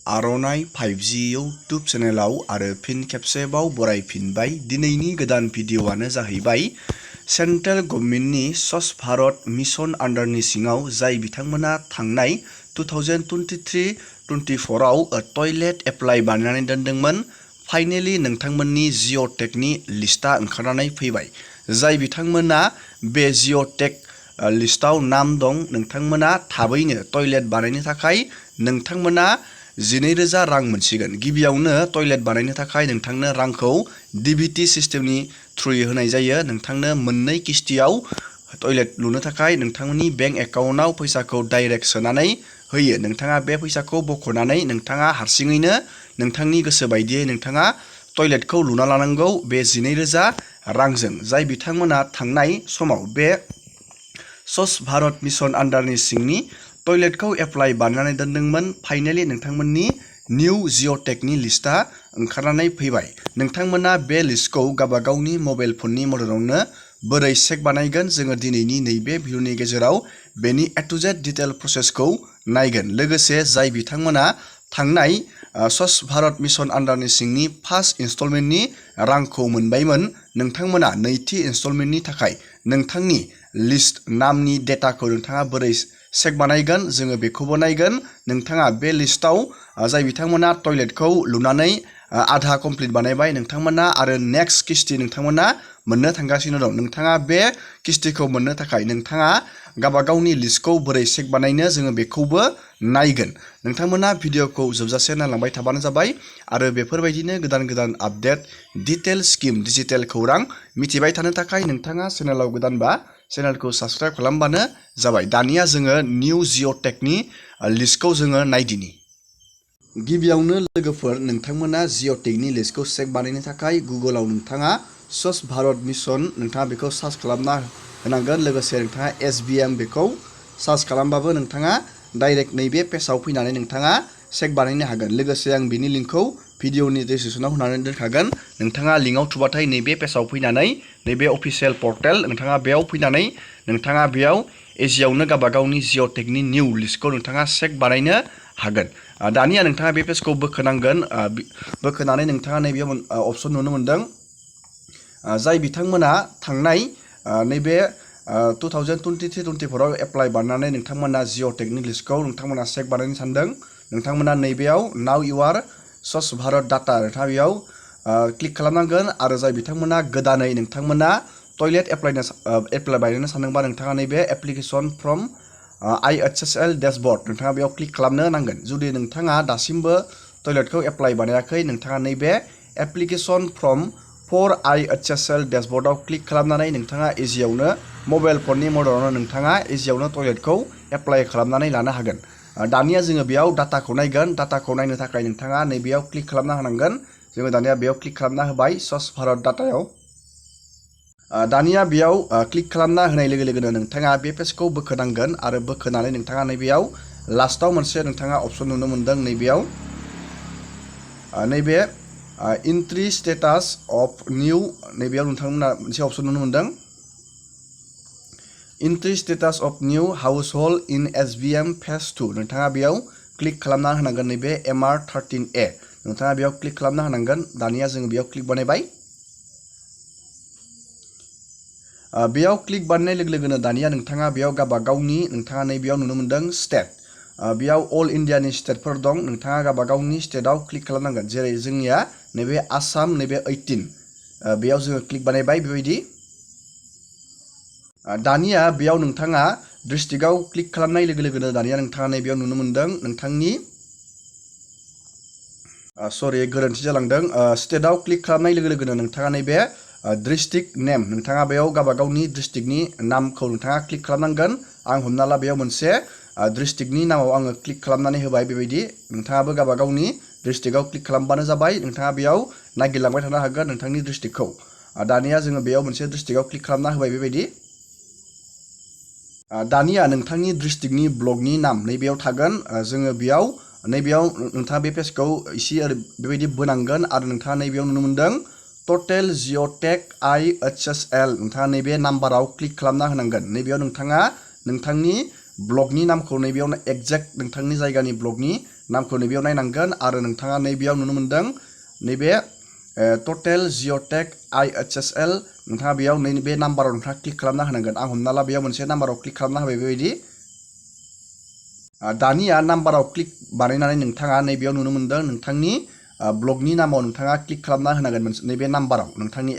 आर'नाइ 5G YouTube चेनेलाव आरो फिन खेबसेबाव बरायफिनबाय। दिनैनि गोदान भिडिअ'आनो जाहैबाय सेन्ट्रेल गभर्नमेन्टनि स्वच्छ भारत मिशन आन्डारनि सिङाव जाय बिथांमोना थांनाय 2023-24 आव टयलेट एप्लाइ बानायनानै दोनदोंमोन। फाइनेलि नोंथांमोननि जिअ'टेकनि लिस्टआ ओंखारनानै फैबाय। जाय बिथांमोना बे जिअ'टेक लिस्टआव नाम दं, नोंथांमोना थाबैनो टयलेट बानायनो थाखाय नोंथांमोना 12,000 रां मोनसिगोन। गिबियावनो टयलेट बानायनो थाखाय नोंथांनो रांखौ DBT सिस्टेमनि थ्रुयै होनाय जायो। नोंथांनो मोननै किस्तियाव टयलेट लुनो थाखाय नोंथांनि बेंक एकाउन्टआव फैसाखौ डाइरेक्ट सोनानै होयो। नोंथाङा बे फैसाखौ बख'नानै नोंथाङा हारसिङैनो नोंथांनि गोसो बायदियै नोंथाङा टयलेटखौ लुना लानांगौ बे 12,000 रांजों। जाय बिथांमोना थांनाय समाव बे स्वच्छ भारत मिशन आन्डारनि सिंनि टयलेटखौ एप्लाइ बानायनानै दोनदोंमोन। फाइनेलि नोंथांमोननि निउ जिअ'टेकनि लिस्टआ ओंखारनानै फैबाय। नोंथांमोना बे लिस्टखौ गावबागावनि मबाइल फननि मददावनो बोरै चेक बानायगोन, जोङो दिनैनि नैबे भिडिअ'नि गेजेराव बेनि A to Z डिटेल प्रसेसखौ नायगोन। लोगोसे जाय बिथांमोना थांनाय स्वच्छ भारत मिशन आन्डारनि सिंनि फार्स्ट इनस्टलमेन्टनि रांखौ मोनबायमोन, नोंथांमोना नैथि इनस्टलमेन्टनि थाखाय नोंथांनि लिस्ट नामनि डेटाखौ नोंथाङा बोरै चेक बानायगोन, जोङो बेखौबो नायगोन। नोंथाङा बे लिस्टआव जाय बिथांमोना टयलेटखौ लुनानै आधा कमप्लिट बानायबाय, नोंथांमोना आरो नेक्स्ट किस्ति नोंथांमोना मोननो थांगासिनो दं। नोंथाङा बे किस्तिखौ मोननो थाखाय नोंथाङा गावबागावनि लिस्टखौ बोरै चेक बानायनो, जोङो बेखौबो नायगोन। नोंथांमोना भिडिअ'खौ जोबजासे नायलांबाय थाबानो जाबाय आरो बेफोरबायदिनो गोदान गोदान आपडेट, डिटेल स्किम, डिजिटेल खौरां मिथिबाय थानो थाखाय नोंथाङा चेनेलाव गोदानबा चेनेलखौ साबस्क्राइब खालामबानो जाबाय। दानिया जोङो निउ जिअ'टेकनि लिस्टखौ जोङो नायदिनि। गिबियावनो लोगोफोर, नोंथांमोना जिअ'टेकनि लिस्टखौ चेक बानायनो थाखाय गुगोलाव नोंथाङा स्वच्छ भारत मिशन नोंथाङा बेखौ सार्च खालामना होनांगोन। लोगोसे नोंथाङा SBM बेखौ सार्च खालामबाबो नोंथाङा डाइरेक्ट नैबे पेजाव फैनानै नोंथाङा चेक बानायनो हागोन। लोगोसे आं बिनि लिंकखौ भिडिअ'नि डिसक्रिपसनाव होनानै दोनखागोन। नोंथाङा लिंकआव थुबाथाय नैबे पेजाव फैनानै नैबे अफिसियेल पर्टेल, नोंथाङा बेयाव फैनानै नोंथाङा बेयाव इजियावनो गावबागावनि जिअ'टेकनि निउ लिस्टखौ नोंथाङा चेक बानायनो हागोन। दानिया नोंथाङा बे पेजखौ बोखोनांगोन। बोखोनानै नोंथाङा नैबेयाव अपसन नुनो मोनदों। जाय बिथांमोना थांनाय नैबे 2023-24 आव एप्लाइ बानायनानै नोंथांमोना जिअ'टेकनि लिस्टखौ नोंथांमोना चेक बानायनो सानदों, नोंथांमोना नैबेयाव नाउ इउआर स्वच्छ भारत डाटा नोंथाङा बेयाव क्लिक खालामनांगोन। आरो जाय बिथांमोना गोदानै नोंथांमोना टयलेट एप्लाइ बानायनो सानदोंबा नोंथाङा नैबे एप्लिकेसन फ्रम IHSL डेशबर्ड नोंथाङा बेयाव क्लिक खालामनो नांगोन। जुदि नोंथाङा दासिमबो टयलेटखौ एप्लाइ बानायाखै, नोंथाङा नैबे एप्लिकेसन फ्रम फर IHSL डेशबर्डआव क्लिक खालामनानै नोंथाङा इजियावनो मबाइल फननि मददावनो नोंथाङा इजियावनो टयलेटखौ एप्लाइ खालामनानै लानो हागोन। दानिया जोङो बेयाव डाटाखौ नायगोन। डाटाखौ नायनो थाखाय नोंथाङा नैबेयाव क्लिक खालामना होनांगोन। जोङो दानिया बेयाव क्लिक खालामना होबाय स्वच्छ भारत डाटायाव। दानिया बेयाव क्लिक खालामना होनाय लोगो लोगोनो नोंथाङा बे पेजखौ बोखोनांगोन आरो बोखोनानै नोंथाङा नैबेयाव लास्टआव मोनसे नोंथाङा अपसन नुनो मोनदों। नैबेयाव नैबे एन्ट्रि स्टेटास अफ निउ, नैबेयाव नोंथांमोना मोनसे अपसन नुनो मोनदों। Entry status of new house hulled in SBM phase 2 नोंथाङा बेयाव क्लिक खालामना होनांगोन। नैबे MR13A नोंथाङा बेयाव क्लिक खालामना होनांगोन। दानिया जोङो बेयाव क्लिक बानायबाय। बेयाव क्लिक बानायनाय लोगो लोगोनो दानिया नोंथाङा बेयाव गावबागावनि नोंथाङा नैबेयाव नुनो मोनदों स्टेट। बेयाव अल इन्डियानि स्टेटफोर दं। नोंथाङा गावबागावनि स्टेटआव क्लिक खालामनांगोन। जेरै जोंनिया नैबे आसाम, नैबे 18 बेयाव जोङो क्लिक बानायबाय बेबायदि। दानिया बेयाव नोंथाङा डिस्ट्रिक्टआव क्लिक खालामनाय लोगो लोगोनो दानिया नोंथाङा नैबेयाव नुनो मोनदों नोंथांनि गोरोन्थि जालांदों। स्टेटआव क्लिक खालामनाय लोगो लोगोनो नोंथाङा नैबे डिस्ट्रिक्ट नेम नोंथाङा बेयाव गावबागावनि डिस्ट्रिक्टनि नामखौ नोंथाङा क्लिक खालामनांगोन। आं हमना ला बेयाव मोनसे डिस्ट्रिक्टनि नामाव आङो क्लिक खालामनानै होबाय बेबायदि। नोंथाङाबो गावबागावनि डिस्ट्रिक्टआव क्लिक खालामबानो जाबाय। नोंथाङा बेयाव नागिरलांबाय थानो हागोन नोंथांनि डिस्ट्रिक्टखौ। दानिया जोङो बेयाव मोनसे डिस्ट्रिक्टआव क्लिक खालामना होबाय बेबायदि। दानिया नोंथांनि डिस्ट्रिक्टनि ब्लकनि नाम नैबेयाव थागोन। जोङो बेयाव नैबेयाव नोंथाङा बे पेजखौ एसे बेबायदि बोनांगोन आरो नोंथाङा नैबेयाव नुनो मोनदों टटेल जिअ'टेक IHSL नोंथाङा नैबे नाम्बाराव क्लिक खालामना होनांगोन। नैबेयाव नोंथाङा नोंथांनि ब्लकनि नामखौ नैबेयाव एक्जेक्ट नोंथांनि जायगानि ब्लकनि नामखौ नैबेयाव नायनांगोन आरो नोंथाङा नैबेयाव नुनो मोनदों नैबे टटेल जिअ'टेक IHSL नोंथाङा बेयाव नैबे नाम्बाराव नोंथाङा क्लिक खालामना होनांगोन। आं हमना ला बेयाव मोनसे नाम्बाराव क्लिक खालामना होबाय बेबायदि। दानिया नाम्बाराव क्लिक बानायनानै नोंथाङा नैबेयाव नुनो मोनदों नोंथांनि ब्लगनि नामाव नोंथाङा क्लिक खालामना होनांगोन नैबे नाम्बाराव नोंथांनि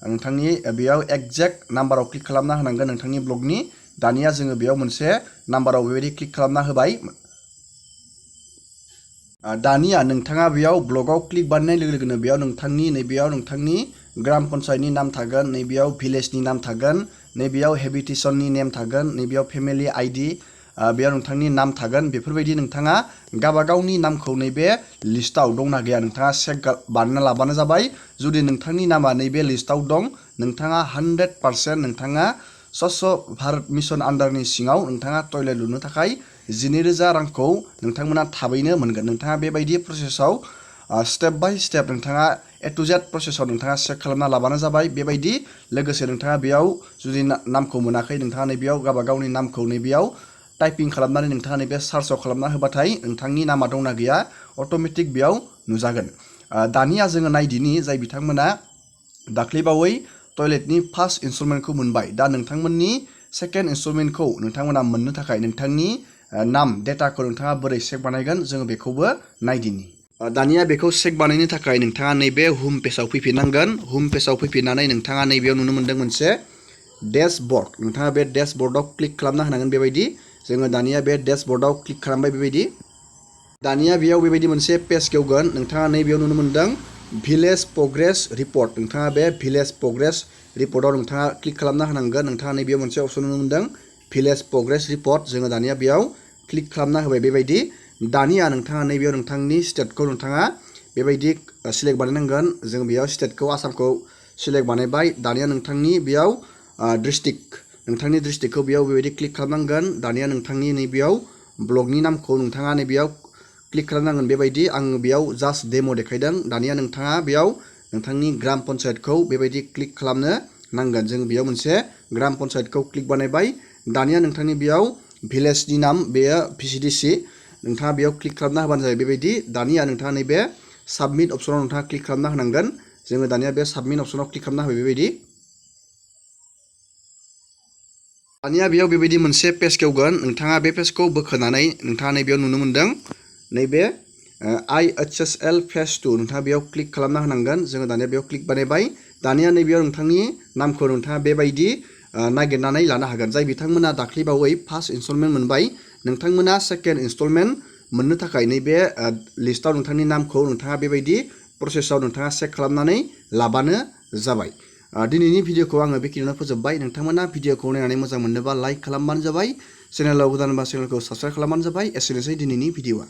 नोंथांनि बेयाव एक्जेक्ट नाम्बाराव क्लिक खालामना होनांगोन नोंथांनि ब्लगनि। दानिया जोङो बेयाव मोनसे नाम्बाराव बेबायदि क्लिक खालामना होबाय। दानिया नोंथाङा बेयाव ब्लगाव क्लिक बानायनाय लोगो लोगोनो बेयाव नैबेयाव नोंथांनि ग्राम पन्चायतनि नाम थागोन, नैबेयाव भिलेजनि नाम थागोन, नैबेयाव हेबिटेसननि नेम थागोन, नैबेयाव फेमिलि ID बेयाव नोंथांनि नाम थागोन। बेफोरबायदि नोंथाङा गावबागावनि नामखौ नैबे लिस्टआव दंना गैया नोंथाङा चेक बानायना लाबानो जाबाय। जुदि नोंथांनि नामा नैबे लिस्टआव दं नोंथाङा 100% नोंथाङा स्वच्छ भारत मिशन आन्डारनि सिङाव नोंथाङा टयलेट लुनो थाखाय 12,000 रांखौ नोंथांमोना थाबैनो मोनगोन। नोंथाङा बेबायदि प्रसेसआव स्टेप बाय स्टेप नोंथाङा A to Z प्रसेसआव नोंथाङा चेक खालामना लाबानो जाबाय। बेबायदि लोगोसे नोंथाङा बेयाव जुदि नामखौ मोनाखै नोंथाङा नैबेयाव गावबागावनि नामखौ नैबेयाव टाइपिं खालामनानै नोंथाङा नैबे सार्चआव खालामना होबाथाय नोंथांनि नामा दंना गैया अट'मेटिक बेयाव नुजागोन। दानिया जोङो नायदिनि जाय बिथांमोना दाख्लैबावै टयलेटनि फार्स्ट इनस्टलमेन्टखौ मोनबाय। दा नोंथांमोननि सेकेन्ड इनस्टलमेन्टखौ नोंथांमोना मोननो थाखाय नोंथांनि नाम डेटाखौ नोंथाङा बोरै चेक बानायगोन जोङो बेखौबो नायदिनि। दानिया बेखौ चेक बानायनो थाखाय नोंथाङा नैबे हम पेजआव फैफिननांगोन। हम पेजआव फैफिननानै नोंथाङा नैबेयाव नुनो मोनदों मोनसे डेशबर्ड। नोंथाङा बे डेशबर्डआव क्लिक खालामना होनांगोन बेबायदि। जोङो दानिया बे डेशबर्डआव क्लिक खालामबाय बेबायदि। दानिया बेयाव बेबायदि मोनसे पेज गेवगोन। नोंथाङा नैबेयाव नुनो मोनदों भिलेज प्रग्रेस रिपर्ट। नोंथाङा बे भिलेज प्रग्रेस रिपर्टआव नोंथाङा क्लिक खालामना होनांगोन। नोंथाङा नैबेयाव मोनसे अपसन नुनो मोनदों भिलेज प्रग्रेस रिपर्ट। जोङो दानिया बेयाव क्लिक खालामना होबाय बेबायदि। दानिया नोंथाङा नैबेयाव नोंथांनि स्टेटखौ नोंथाङा बेबायदि सिलेक्ट बानायनांगोन। जों बेयाव स्टेटखौ आसामखौ सिलेक्ट बानायबाय। दानिया नोंथांनि बेयाव नोंथांनि डिस्ट्रिक्टखौ बेयाव बेबायदि क्लिक खालामनांगोन। दानिया नोंथांनि नैबेयाव ब्लगनि नामखौ नोंथाङा नैबेयाव क्लिक खालामनांगोन बेबायदि। आं बेयाव जास्ट डेम' देखायदों। दानिया नोंथाङा बेयाव नोंथांनि ग्राम पन्चायतखौ बेबायदि क्लिक खालामनो नांगोन। जों बेयाव मोनसे ग्राम पन्चायतखौ क्लिक बानायबाय। दानिया नोंथांनि बेयाव भिलेजनि नाम बेयो VCDC नोंथाङा बेयाव क्लिक खालामना होबानो जाबाय बेबायदि। दानिया नोंथाङा नैबे साबमिट अपसनाव नोंथाङा क्लिक खालामना होनांगोन। जोङो दानिया बे साबमिट अपसनाव क्लिक खालामना होबाय बेबायदि। दानिया बेयाव बेबायदि मोनसे पेज गेवगोन। नोंथाङा बे पेजखौ बोखोनानै नोंथाङा नैबेयाव नुनो मोनदों नैबे IHSL फेज 2 नोंथाङा बेयाव क्लिक खालामना होनांगोन। जोङो दानिया बेयाव क्लिक बानायबाय। दानिया नैबेयाव नोंथांनि नामखौ नोंथाङा बेबायदि नागिरनानै लानो हागोन। जाय बिथांमोना दाख्लैबावै फार्स्ट इनस्टलमेन्ट मोनबाय नोंथांमोना सेकेन्ड इनस्टलमेन्ट मोननो थाखाय नैबे लिस्टआव नोंथांनि नामखौ नोंथाङा बेबायदि प्रसेसआव नोंथाङा चेक खालामनानै लाबानो जाबाय। दिनैनि भिडिअखौ आङो बेखिनियावनो फोजोबबाय। नोंथांमोना भिडिअखौ नायनानै मोजां मोनोबा लाइक खालामबानो जाबाय। चेनेलाव गोदानबा चेनेलखौ साबस्क्राइब खालामबानो जाबाय। एसेनोसै दिनैनि भिडिअआ।